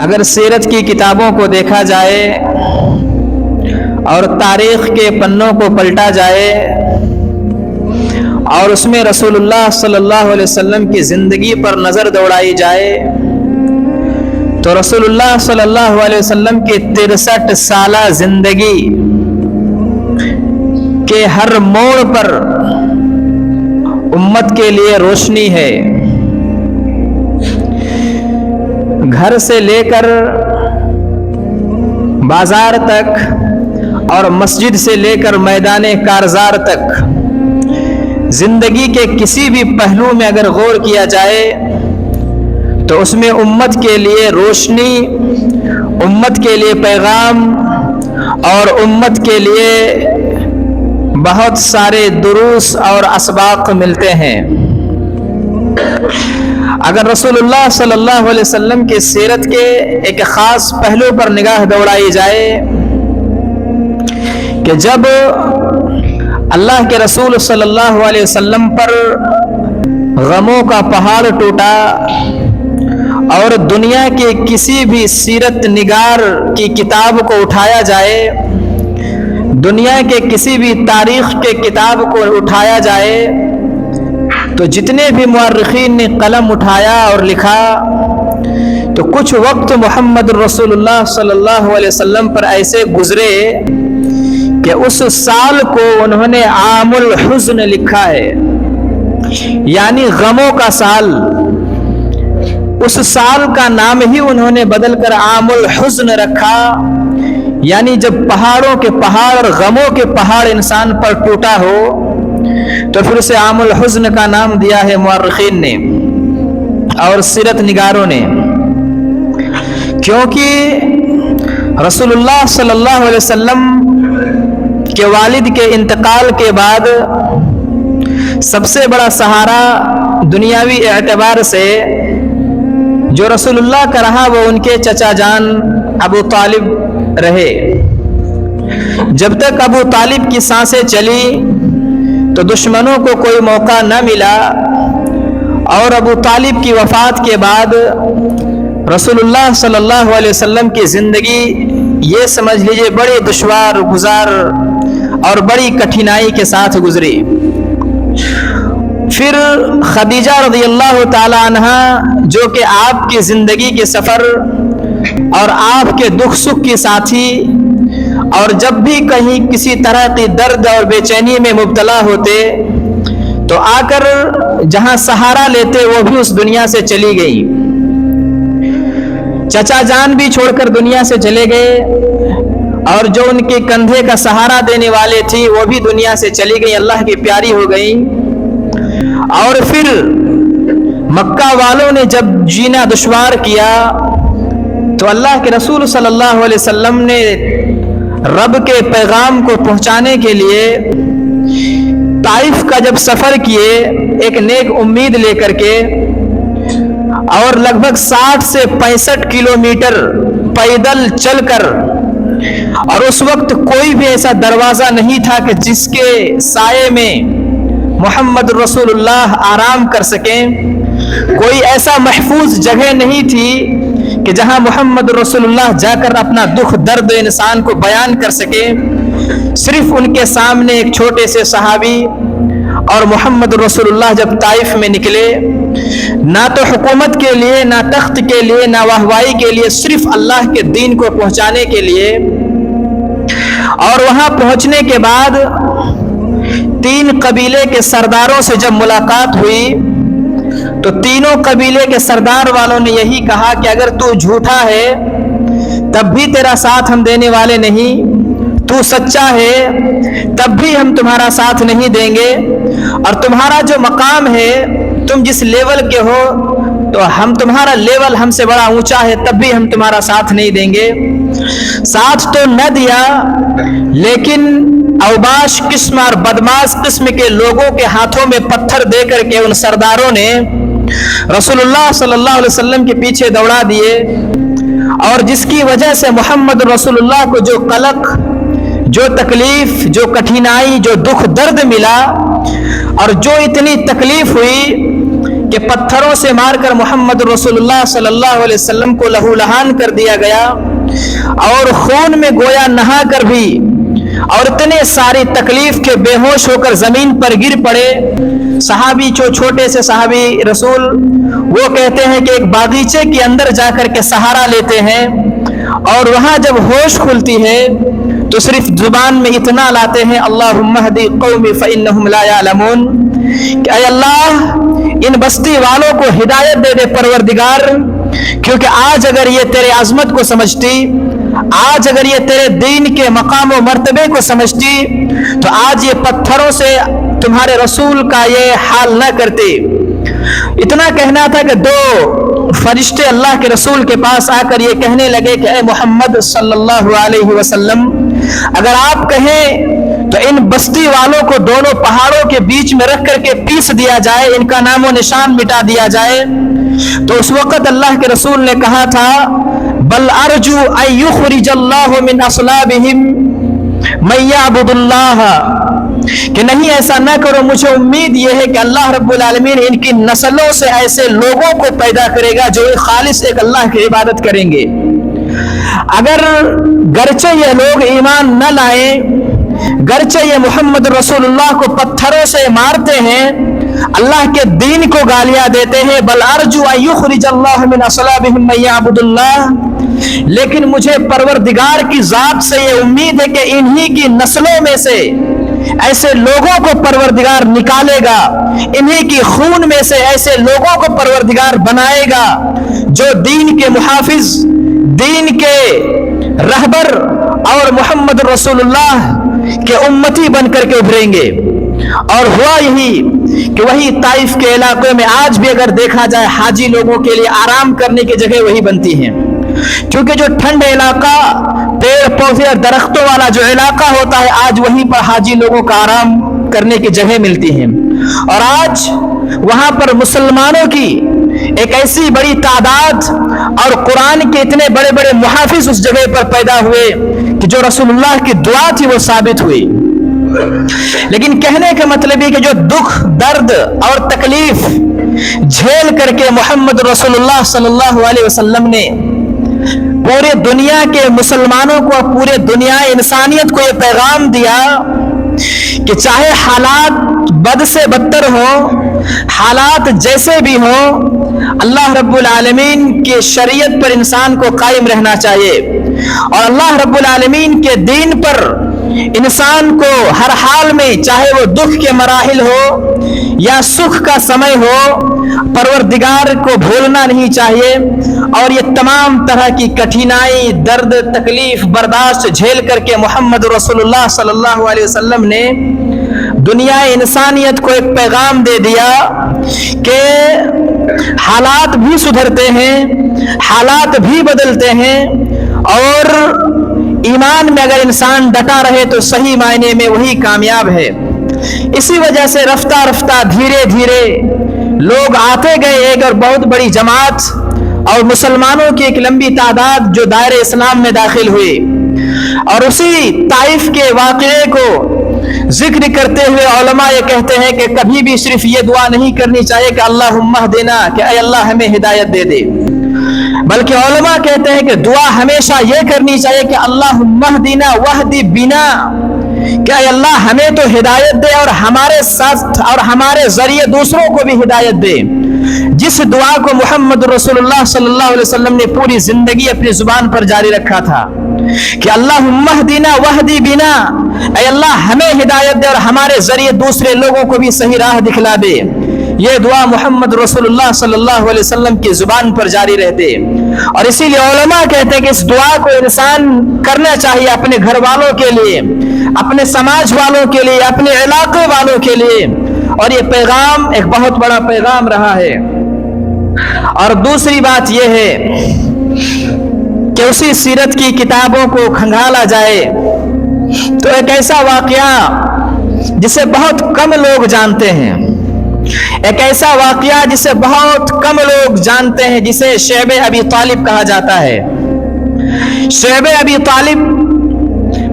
اگر سیرت کی کتابوں کو دیکھا جائے اور تاریخ کے پنوں کو پلٹا جائے اور اس میں رسول اللہ صلی اللہ علیہ وسلم کی زندگی پر نظر دوڑائی جائے تو رسول اللہ صلی اللہ علیہ وسلم کی 63 سالہ زندگی کے ہر موڑ پر امت کے لیے روشنی ہے. گھر سے لے کر بازار تک اور مسجد سے لے کر میدان کارزار تک زندگی کے کسی بھی پہلو میں اگر غور کیا جائے تو اس میں امت کے لیے روشنی، امت کے لیے پیغام اور امت کے لیے بہت سارے دروس اور اسباق ملتے ہیں. اگر رسول اللہ صلی اللہ علیہ وسلم کی سیرت کے ایک خاص پہلو پر نگاہ دوڑائی جائے کہ جب اللہ کے رسول صلی اللہ علیہ وسلم پر غموں کا پہاڑ ٹوٹا اور دنیا کے کسی بھی سیرت نگار کی کتاب کو اٹھایا جائے، دنیا کے کسی بھی تاریخ کے کتاب کو اٹھایا جائے تو جتنے بھی مورخین نے قلم اٹھایا اور لکھا تو کچھ وقت محمد رسول اللہ صلی اللہ علیہ وسلم پر ایسے گزرے کہ اس سال کو انہوں نے عام الحزن لکھا ہے، یعنی غموں کا سال. اس سال کا نام ہی انہوں نے بدل کر عام الحزن رکھا، یعنی جب پہاڑوں کے پہاڑ اور غموں کے پہاڑ انسان پر ٹوٹا ہو تو پھر اسے عام الحزن کا نام دیا ہے مورخین نے اور سیرت نگاروں نے، کیونکہ رسول اللہ صلی اللہ علیہ وسلم کے والد کے انتقال کے بعد سب سے بڑا سہارا دنیاوی اعتبار سے جو رسول اللہ کا رہا وہ ان کے چچا جان ابو طالب رہے. جب تک ابو طالب کی سانسیں چلی تو دشمنوں کو کوئی موقع نہ ملا اور ابو طالب کی وفات کے بعد رسول اللہ صلی اللہ علیہ وسلم کی زندگی یہ سمجھ لیجئے بڑے دشوار گزار اور بڑی کٹھنائی کے ساتھ گزری. پھر خدیجہ رضی اللہ تعالی عنہ جو کہ آپ کی زندگی کے سفر اور آپ کے دکھ سکھ کی ساتھی اور جب بھی کہیں کسی طرح کی درد اور بے چینی میں مبتلا ہوتے تو آ کر جہاں سہارا لیتے وہ بھی اس دنیا سے چلی گئی. چچا جان بھی چھوڑ کر دنیا سے چلے گئے اور جو ان کے کندھے کا سہارا دینے والے تھی وہ بھی دنیا سے چلی گئی، اللہ کی پیاری ہو گئی. اور پھر مکہ والوں نے جب جینا دشوار کیا تو اللہ کے رسول صلی اللہ علیہ وسلم نے رب کے پیغام کو پہنچانے کے لیے طائف کا جب سفر کیے ایک نیک امید لے کر کے اور لگ بھگ 60 سے 65 کلومیٹر پیدل چل کر، اور اس وقت کوئی بھی ایسا دروازہ نہیں تھا کہ جس کے سائے میں محمد رسول اللہ آرام کر سکیں، کوئی ایسا محفوظ جگہ نہیں تھی کہ جہاں محمد رسول اللہ جا کر اپنا دکھ درد انسان کو بیان کر سکے. صرف ان کے سامنے ایک چھوٹے سے صحابی اور محمد رسول اللہ جب طائف میں نکلے، نہ تو حکومت کے لیے، نہ تخت کے لیے، نہ واہوائی کے لیے، صرف اللہ کے دین کو پہنچانے کے لیے. اور وہاں پہنچنے کے بعد 3 قبیلے کے سرداروں سے جب ملاقات ہوئی تو تینوں قبیلے کے سردار والوں نے یہی کہا کہ اگر تو جھوٹا ہے تب بھی تیرا ساتھ ہم دینے والے نہیں، تو سچا ہے تب بھی ہم تمہارا ساتھ نہیں دیں گے، اور تمہارا جو مقام ہے، تم جس لیول کے ہو تو ہم تمہارا لیول ہم سے بڑا اونچا ہے تب بھی ہم تمہارا ساتھ نہیں دیں گے. ساتھ تو نہ دیا لیکن اوباش قسم اور بدماش قسم کے لوگوں کے ہاتھوں میں پتھر دے کر کے ان سرداروں نے رسول اللہ صلی اللہ علیہ وسلم کے پیچھے دوڑا دیے، اور جس کی وجہ سے محمد رسول اللہ کو جو قلق، جو تکلیف، جو کٹھنائی، جو دکھ درد ملا اور جو اتنی تکلیف ہوئی کہ پتھروں سے مار کر محمد رسول صلی اللہ علیہ وسلم کو لہو لہان کر دیا گیا اور خون میں گویا نہا کر بھی اور اتنے ساری تکلیف کے بے ہوش ہو کر زمین پر گر پڑے. صحابی جو چھوٹے سے صحابی رسول وہ کہتے ہیں کہ ایک باغیچے کے اندر جا کر کے سہارا لیتے ہیں اور وہاں جب ہوش کھلتی ہے تو صرف زبان میں اتنا لاتے ہیں اللہم اہدی قومی فإنہم لا یعلمون کہ اے اللہ ان بستی والوں کو ہدایت دے دے پروردگار، کیونکہ آج اگر یہ تیرے عظمت کو سمجھتی، آج اگر یہ تیرے دین کے مقام و مرتبے کو سمجھتی تو آج یہ پتھروں سے تمہارے رسول کا یہ حال نہ کرتے. اتنا کہنا تھا کہ دو فرشتے اللہ کے رسول کے پاس آ کر یہ کہنے لگے کہ اے محمد صلی اللہ علیہ وسلم، اگر آپ کہیں تو ان بستی والوں کو دونوں پہاڑوں کے بیچ میں رکھ کر کے پیس دیا جائے، ان کا نام و نشان مٹا دیا جائے. تو اس وقت اللہ کے رسول نے کہا تھا بل ارجو ان یخرج اللہ من اصلابہم من یعبد اللہ، کہ نہیں ایسا نہ کرو، مجھے امید یہ ہے کہ اللہ رب العالمین ان کی نسلوں سے ایسے لوگوں کو پیدا کرے گا جو خالص ایک اللہ کی عبادت کریں گے. اگر گرچہ یہ لوگ ایمان نہ لائیں، گرچہ یہ محمد رسول اللہ کو پتھروں سے مارتے ہیں، اللہ کے دین کو گالیاں دیتے ہیں، بل ارجو ان یخرج اللہ من اصلابہم من یعبد اللہ، لیکن مجھے پروردگار کی ذات سے یہ امید ہے کہ انہی کی نسلوں میں سے ایسے لوگوں کو پروردگار نکالے گا، انہی کی خون میں سے ایسے لوگوں کو پروردگار بنائے گا جو دین کے محافظ، دین کے رہبر اور محمد رسول اللہ کے امتی بن کر کے ابھریں گے. اور ہوا یہی کہ وہی طائف کے علاقے میں آج بھی اگر دیکھا جائے حاجی لوگوں کے لیے آرام کرنے کی جگہ وہی بنتی ہیں، کیونکہ جو ٹھنڈ علاقہ، پیڑ پودے اور درختوں والا جو علاقہ ہوتا ہے آج وہیں پر حاجی لوگوں کا آرام کرنے کی جگہ ملتی ہیں. اور آج وہاں پر مسلمانوں کی ایک ایسی بڑی تعداد اور قرآن کے اتنے بڑے بڑے محافظ اس جگہ پر پیدا ہوئے کہ جو رسول اللہ کی دعا تھی وہ ثابت ہوئی. لیکن کہنے کا مطلب یہ کہ جو دکھ، درد اور تکلیف جھیل کر کے محمد رسول اللہ صلی اللہ علیہ وسلم نے پورے دنیا کے مسلمانوں کو، پورے دنیا انسانیت کو یہ پیغام دیا کہ چاہے حالات بد سے بدتر ہوں، حالات جیسے بھی ہوں، اللہ رب العالمین کی شریعت پر انسان کو قائم رہنا چاہیے اور اللہ رب العالمین کے دین پر انسان کو ہر حال میں، چاہے وہ دکھ کے مراحل ہو یا سکھ کا سمے ہو، پروردگار کو بھولنا نہیں چاہیے. اور یہ تمام طرح کی کٹھنائی، درد، تکلیف برداشت جھیل کر کے محمد رسول اللہ صلی اللہ علیہ وسلم نے دنیا انسانیت کو ایک پیغام دے دیا کہ حالات بھی سدھرتے ہیں، حالات بھی بدلتے ہیں، اور ایمان میں اگر انسان ڈٹا رہے تو صحیح معنی میں وہی کامیاب ہے. اسی وجہ سے رفتہ رفتہ دھیرے دھیرے لوگ آتے گئے، ایک اور بہت بڑی جماعت اور مسلمانوں کی ایک لمبی تعداد جو دائرہ اسلام میں داخل ہوئی. اور اسی طائف کے واقعے کو ذکر کرتے ہوئے علماء یہ کہتے ہیں کہ کبھی بھی صرف یہ دعا نہیں کرنی چاہیے کہ اللہم اہدنا، کہ اے اللہ ہمیں ہدایت دے دے، بلکہ علماء کہتے ہیں کہ دعا ہمیشہ یہ کرنی چاہیے کہ اللہم اہدنا واہدی بنا، کہ اے اللہ ہمیں تو ہدایت دے اور ہمارے ساتھ اور ہمارے ذریعے دوسروں کو بھی ہدایت دے. جس دعا کو محمد رسول اللہ صلی اللہ علیہ وسلم نے پوری زندگی اپنی زبان پر جاری رکھا تھا کہ اللہم اہدنا واہدی بنا، اے اللہ ہمیں ہدایت دے اور ہمارے ذریعے دوسرے لوگوں کو بھی صحیح راہ دکھلا دے. یہ دعا محمد رسول اللہ صلی اللہ علیہ وسلم کی زبان پر جاری رہتے. اور اسی لیے علماء کہتے ہیں کہ اس دعا کو انسان کرنا چاہیے اپنے گھر والوں کے لیے، اپنے سماج والوں کے لیے، اپنے علاقے والوں کے لیے. اور یہ پیغام ایک بہت بڑا پیغام رہا ہے. اور دوسری بات یہ ہے کہ اسی سیرت کی کتابوں کو کھنگالا جائے تو ایک ایسا واقعہ جسے بہت کم لوگ جانتے ہیں، ایک ایسا واقعہ جسے بہت کم لوگ جانتے ہیں، جسے شعب ابی طالب کہا جاتا ہے. شعب ابی طالب،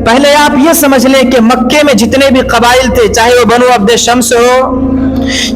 پہلے آپ یہ سمجھ لیں کہ مکے میں جتنے بھی قبائل تھے، چاہے وہ بنو عبد شمس ہو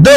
2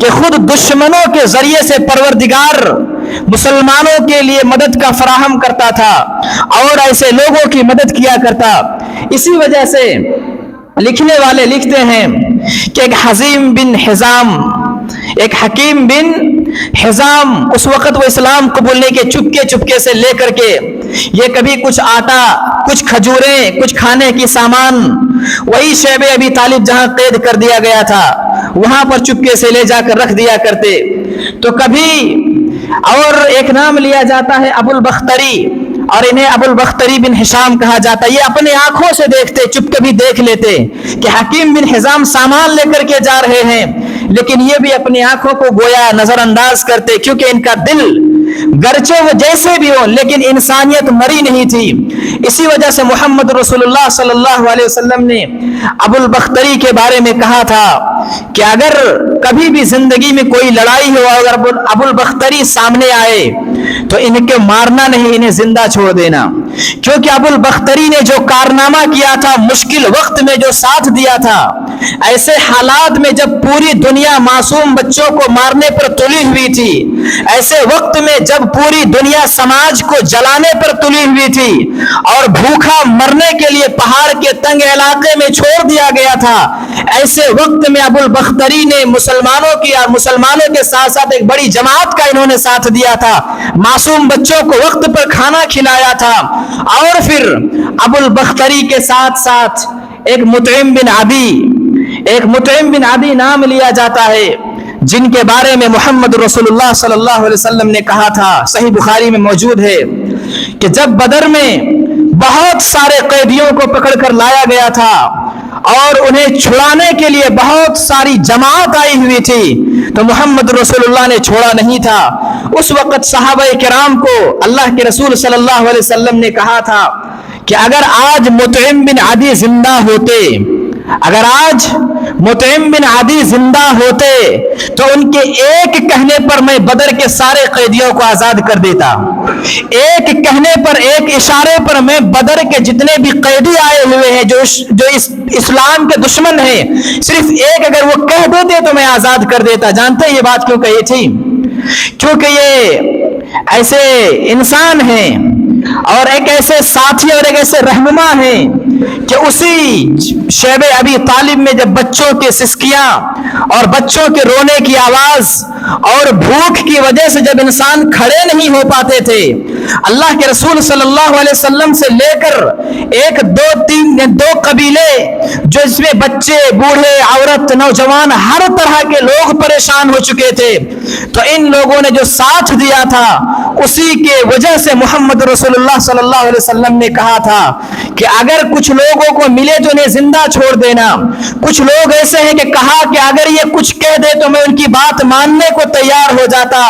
کہ خود دشمنوں کے ذریعے سے پروردگار مسلمانوں کے لیے مدد کا فراہم کرتا تھا اور ایسے لوگوں کی مدد کیا کرتا. اسی وجہ سے لکھنے والے لکھتے ہیں کہ ایک حکیم بن حزام اس وقت وہ اسلام قبولنے کے چپکے سے لے کر کے یہ کبھی کچھ آٹا، کچھ کھجوریں، کچھ کھانے کی سامان وہی شیب ابی طالب جہاں قید کر دیا گیا تھا وہاں پر چپکے سے لے جا کر رکھ دیا کرتے. تو کبھی اور ایک نام لیا جاتا ہے ابو البختری، اور انہیں ابو البختری بن حشام کہا جاتا ہے. یہ اپنے آنکھوں سے دیکھتے، چپ کے بھی دیکھ لیتے کہ حکیم بن حزام سامان لے کر کے جا رہے ہیں، لیکن یہ بھی اپنی آنکھوں کو گویا نظر انداز کرتے، کیونکہ ان کا دل گرچہ وہ جیسے بھی ہو لیکن انسانیت مری نہیں تھی. اسی وجہ سے محمد رسول اللہ صلی اللہ علیہ وسلم نے ابو البختری کے بارے میں کہا تھا کہ اگر کبھی بھی زندگی میں کوئی لڑائی ہو، اگر ابو البختری سامنے آئے تو ان کے مارنا نہیں، انہیں زندہ چھوڑ دینا. کیونکہ ابو البختری نے جو کارنامہ کیا تھا، مشکل وقت میں جو ساتھ دیا تھا، ایسے حالات میں جب پوری دنیا معصوم بچوں کو مارنے پر تلی ہوئی تھی، ایسے وقت میں جب پوری دنیا سماج کو جلانے پر تلی ہوئی تھی اور بھوکا مرنے کے لیے پہاڑ کے تنگ علاقے میں چھوڑ دیا گیا تھا، ایسے وقت میں ابو البختری نے مسلمانوں کے ساتھ ساتھ ایک بڑی جماعت کا انہوں نے ساتھ دیا تھا، معصوم بچوں کو وقت پر کھانا کھلایا تھا. اور پھر ابو البختری کے ساتھ ساتھ ایک مطعم بن عدی نام لیا جاتا ہے، جن کے بارے میں محمد رسول اللہ صلی اللہ علیہ وسلم نے کہا تھا، صحیح بخاری میں موجود ہے، کہ جب بدر میں بہت سارے قیدیوں کو پکڑ کر لایا گیا تھا اور انہیں چھڑانے کے لیے بہت ساری جماعت آئی ہوئی تھی، تو محمد رسول اللہ نے چھوڑا نہیں تھا. اس وقت صحابہ کرام کو اللہ کے رسول صلی اللہ علیہ وسلم نے کہا تھا کہ اگر آج مطعم بن عدی زندہ ہوتے تو ان کے ایک کہنے پر میں بدر کے سارے قیدیوں کو آزاد کر دیتا. ایک کہنے پر، ایک اشارے پر میں بدر کے جتنے بھی قیدی آئے ہوئے ہیں جو اسلام کے دشمن ہیں، صرف ایک اگر وہ کہہ دیتے تو میں آزاد کر دیتا. جانتے ہیں یہ بات کیوں کہی تھی؟ کیونکہ یہ ایسے انسان ہیں اور ایک ایسے ساتھی اور ایک ایسے رہنما ہیں کہ اسی شیب ابی طالب میں جب بچوں کے سسکیاں اور بچوں کے رونے کی آواز اور بھوک کی وجہ سے جب انسان کھڑے نہیں ہو پاتے تھے، اللہ کے رسول صلی اللہ علیہ وسلم سے لے کر ایک دو قبیلے جو اس میں بچے، بوڑھے، عورت، نوجوان، ہر طرح کے لوگ پریشان ہو چکے تھے، تو ان لوگوں نے جو ساتھ دیا تھا اسی کے وجہ سے محمد رسول اللہ صلی اللہ علیہ وسلم نے کہا تھا کہ اگر کچھ لوگوں کو ملے تو انہیں زندہ چھوڑ دینا. کچھ لوگ ایسے ہیں کہ کہا کہ اگر یہ کچھ کہہ دے تو میں ان کی بات ماننے کو تیار ہو جاتا.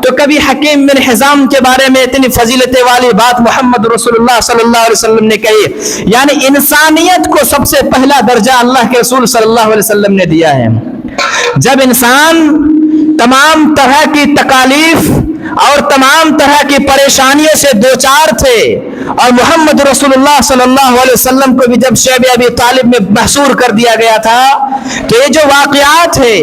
تو کبھی حکیم بن حزام کے بارے میں اتنی فضیلت والی بات محمد رسول اللہ صلی اللہ علیہ وسلم نے کہی، یعنی انسانیت کو سب سے پہلا درجہ اللہ کے رسول صلی اللہ علیہ وسلم نے دیا ہے. جب انسان تمام طرح کی تکالیف اور تمام طرح کی پریشانیوں سے دوچار تھے اور محمد رسول اللہ صلی اللہ علیہ وسلم کو بھی جب شیب ابی طالب میں محصور کر دیا گیا تھا، تو یہ جو واقعات ہے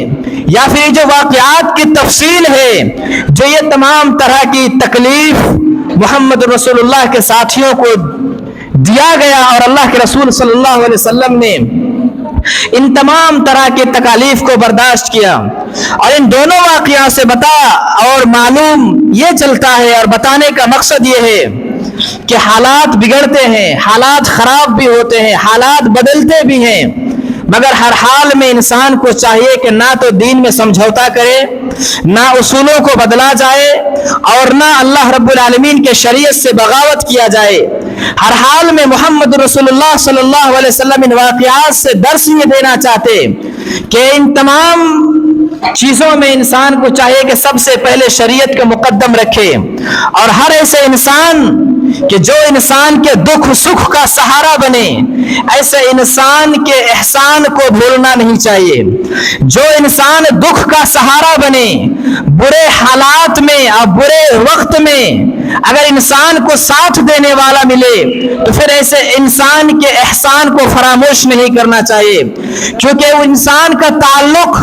یا پھر یہ جو واقعات کی تفصیل ہے، جو یہ تمام طرح کی تکلیف محمد رسول اللہ کے ساتھیوں کو دیا گیا اور اللہ کے رسول صلی اللہ علیہ وسلم نے ان تمام طرح کے تکالیف کو برداشت کیا. اور ان دونوں واقعات سے اور معلوم یہ چلتا ہے اور بتانے کا مقصد یہ ہے کہ حالات بگڑتے ہیں، حالات خراب بھی ہوتے ہیں، حالات بدلتے بھی ہیں، مگر ہر حال میں انسان کو چاہیے کہ نہ تو دین میں سمجھوتا کرے، نہ اصولوں کو بدلا جائے اور نہ اللہ رب العالمین کے شریعت سے بغاوت کیا جائے. ہر حال میں محمد رسول اللہ صلی اللہ علیہ وسلم ان واقعات سے درس یہ دینا چاہتے کہ ان تمام چیزوں میں انسان کو چاہیے کہ سب سے پہلے شریعت کو مقدم رکھے، اور ہر ایسے انسان کہ جو انسان کے دکھ سکھ کا سہارا بنے، ایسے انسان کے احسان کو بھولنا نہیں چاہیے. جو انسان دکھ کا سہارا بنے، برے حالات میں اور برے وقت میں اگر انسان کو ساتھ دینے والا ملے تو پھر ایسے انسان کے احسان کو فراموش نہیں کرنا چاہیے، کیونکہ وہ انسان کا تعلق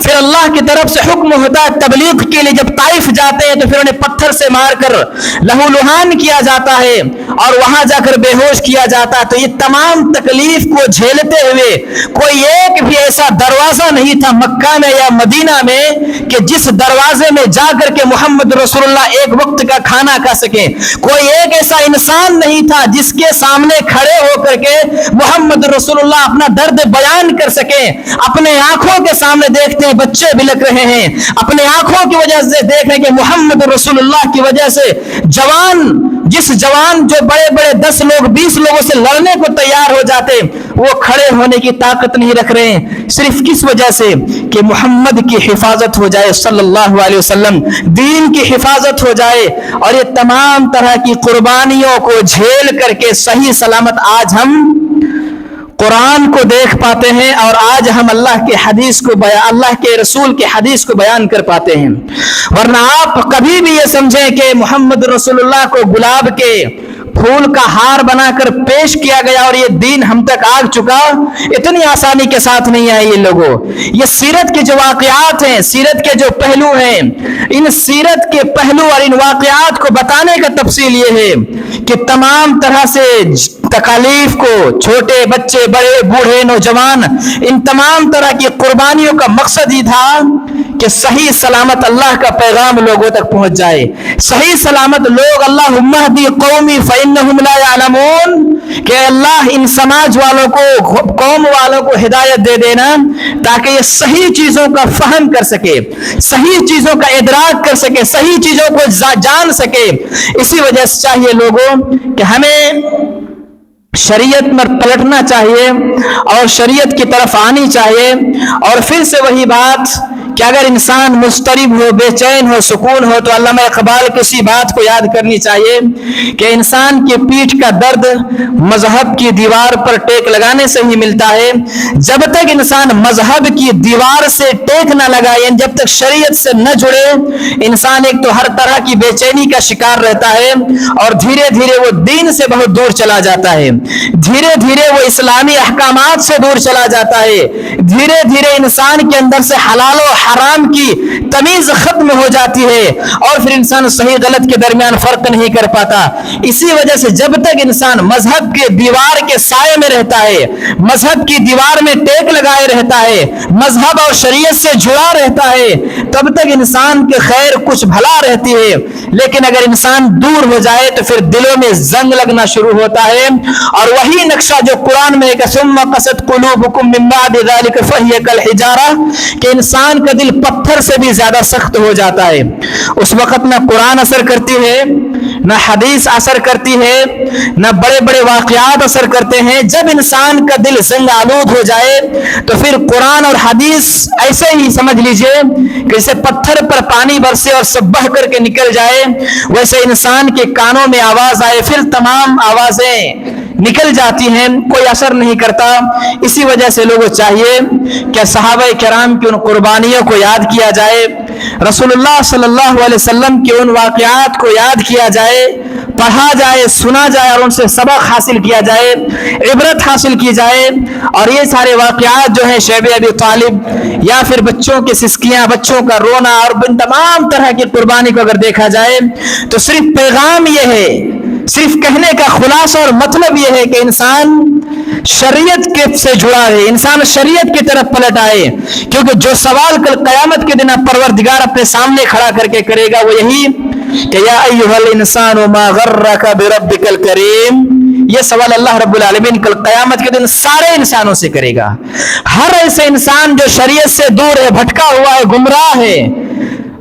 پھر اللہ کی طرف سے حکم ہوتا ہے تبلیغ کے لیے، جب طائف جاتے ہیں تو پھر انہیں پتھر سے مار کر لہو لہان کیا جاتا ہے اور وہاں جا کر بے ہوش کیا جاتا ہے۔ تو یہ تمام تکلیف کو جھیلتے ہوئے کوئی ایک بھی ایسا دروازہ نہیں تھا مکہ میں یا مدینہ میں کہ جس دروازے میں جا کر کے محمد رسول اللہ ایک وقت کا کھانا کھا سکیں۔ کوئی ایک ایسا انسان نہیں تھا جس کے سامنے کھڑے ہو کر کے محمد رسول اللہ اپنا درد بیان کر سکیں۔ اپنے آنکھوں کے سامنے دیکھتے ہیں بچے بلک رہے ہیں، اپنے آنکھوں کی وجہ سے دیکھ رہے ہیں کہ محمد رسول اللہ کی وجہ سے جس جوان جو بڑے بڑے 10 لوگ 20 لوگوں سے لڑنے کو تیار ہو جاتے، وہ کھڑے ہونے کی طاقت نہیں رکھ رہے ہیں، صرف کس وجہ سے کہ محمد کی حفاظت ہو جائے صلی اللہ علیہ وسلم، دین کی حفاظت ہو جائے۔ اور یہ تمام طرح کی قربانیوں کو جھیل کر کے صحیح سلامت آج ہم قرآن کو دیکھ پاتے ہیں اور آج ہم اللہ کے رسول کے حدیث کو بیان کر پاتے ہیں۔ ورنہ آپ کبھی بھی یہ سمجھیں کہ محمد رسول اللہ کو گلاب کے پھول کا ہار بنا کر پیش کیا گیا اور یہ دین ہم تک آ چکا، اتنی آسانی کے ساتھ نہیں آئے یہ لوگوں۔ یہ سیرت کے جو واقعات ہیں، سیرت کے جو پہلو ہیں، ان سیرت کے پہلو اور ان واقعات کو بتانے کا تفصیل یہ ہے کہ تمام طرح سے تکالیف کو، چھوٹے بچے بڑے بوڑھے نوجوان، ان تمام طرح کی قربانیوں کا مقصد ہی تھا کہ صحیح سلامت اللہ کا پیغام لوگوں تک پہنچ جائے۔ صحیح سلامت لوگ اللہم اہدی قومی فإنہم لا یعلمون، کہ اللہ ان سماج والوں کو، قوم والوں کو ہدایت دے دینا تاکہ یہ صحیح چیزوں کا فہم کر سکے، صحیح چیزوں کا ادراک کر سکے، صحیح چیزوں کو جان سکے۔ اسی وجہ سے چاہیے لوگوں کہ ہمیں شریعت میں پلٹنا چاہیے اور شریعت کی طرف آنی چاہیے۔ اور پھر سے وہی بات کہ اگر انسان مضطرب ہو، بے چین ہو، سکون ہو، تو علامہ اقبال کو اسی بات کو یاد کرنی چاہیے کہ انسان کی پیٹھ کا درد مذہب کی دیوار پر ٹیک لگانے سے ہی ملتا ہے۔ جب تک انسان مذہب کی دیوار سے ٹیک نہ لگائے، جب تک شریعت سے نہ جڑے، انسان ایک تو ہر طرح کی بے چینی کا شکار رہتا ہے اور دھیرے دھیرے وہ دین سے بہت دور چلا جاتا ہے، دھیرے دھیرے وہ اسلامی احکامات سے دور چلا جاتا ہے، دھیرے دھیرے انسان کے اندر سے حلال و حرام کی تمیز ختم ہو جاتی ہے اور پھر انسان صحیح غلط کے درمیان فرق نہیں کر پاتا۔ اسی وجہ سے جب تک انسان مذہب کے دیوار کے سائے میں رہتا ہے، مذہب کی دیوار میں ٹیک لگائے رہتا ہے، مذہب اور شریعت سے جڑا رہتا ہے، تب تک انسان کے خیر کچھ بھلا رہتی ہے۔ لیکن اگر انسان دور ہو جائے تو پھر دلوں میں زنگ لگنا شروع ہوتا ہے، اور وہی نقشہ جو قرآن میں کہ ثم قست قلوبکم من بعد ذلک فہی کالحجارہ، کہ انسان کا دل پتھر سے بھی زیادہ سخت ہو جاتا ہے۔ اس وقت نہ قرآن اثر کرتی ہے، نہ حدیث اثر کرتی ہے، نہ بڑے بڑے واقعات اثر کرتے ہیں۔ جب انسان کا دل زنگ آلود ہو جائے تو پھر قرآن اور حدیث ایسے ہی سمجھ لیجئے کہ جیسے پتھر پر پانی برسے اور سب بہہ کر کے نکل جائے، ویسے انسان کے کانوں میں آواز آئے، پھر تمام آوازیں نکل جاتی ہیں، کوئی اثر نہیں کرتا۔ اسی وجہ سے لوگوں چاہیے کہ صحابہ کرام کی ان قربانیوں کو یاد کیا جائے، رسول اللہ صلی اللہ علیہ وسلم کے ان واقعات کو یاد کیا جائے، پڑھا جائے، سنا جائے اور ان سے سبق حاصل کیا جائے، عبرت حاصل کی جائے۔ اور یہ سارے واقعات جو ہیں شیب ابی طالب یا پھر بچوں کی سسکیاں، بچوں کا رونا اور تمام طرح کی قربانی کو اگر دیکھا جائے تو صرف پیغام یہ ہے، صرف کہنے کا خلاصہ اور مطلب یہ ہے کہ انسان شریعت کے سے جڑا ہے، انسان شریعت کی طرف پلٹ آئے، کیونکہ جو سوال کل قیامت کے دن پروردگار اپنے سامنے کھڑا کر کے کرے گا وہ یہی کہ یا ایھا الانسان ما غرک بربک الکریم۔ یہ سوال اللہ رب العالمین کل قیامت کے دن سارے انسانوں سے کرے گا۔ ہر ایسے انسان جو شریعت سے دور ہے، بھٹکا ہوا ہے، گمراہ ہے،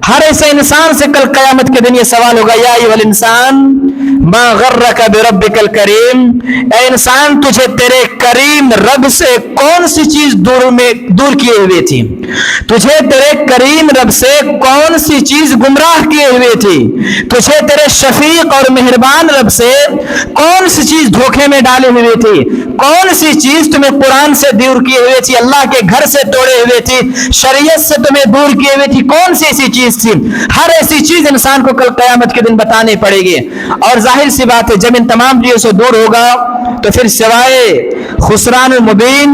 ہر ایسے انسان سے کل قیامت کے دن یہ سوال ہوگا یا ایھا الانسان ما غرک بربک الکریم، اے انسان تجھے تیرے کریم رب سے کون سی چیز دور کیے ہوئے تھی، تجھے تیرے کریم رب سے کون سی چیز گمراہ کیے ہوئے تھی، تجھے تیرے شفیق اور مہربان رب سے کون سی چیز دھوکے میں ڈالے ہوئے تھی، کون سی چیز تمہیں قرآن سے دور کیے ہوئے تھی، اللہ کے گھر سے توڑے ہوئے تھی، شریعت سے تمہیں دور کیے ہوئے تھی، کون سی ایسی چیز تھی۔ ہر ایسی چیز انسان کو کل قیامت کے دن بتانی پڑے گی، اور ظاہر سی بات ہے جب ان تمام چیزوں سے دور ہوگا تو پھر سوائے خسران المبین